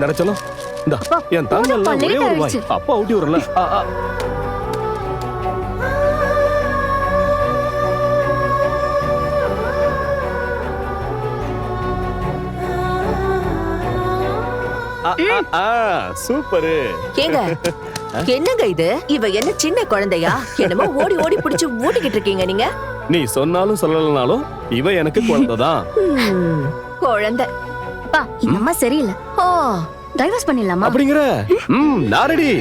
இந்த சொல்லும் இந்த என் தங்க எல்லாம் ஒரே ஒரு வாய் அப்பா ஊட்டி விடுறல. சூப்பரு. ஏங்க என்னங்க இது? இவ என்ன சின்ன குழந்தையா? என்னமோ ஓடி ஓடி பிடிச்சு ஊட்டிக்கிட்டு இருக்கீங்க நீங்க. நீ சொன்னாலும் சொல்லலனாலும் இவ எனக்கு குழந்தைதான். குழந்தை. அப்பா இந்த அம்மா சரியில்லை. ஓ டைவர்ஸ் பண்ணிடலாமா? அப்படிங்கிற நான் ரெடி.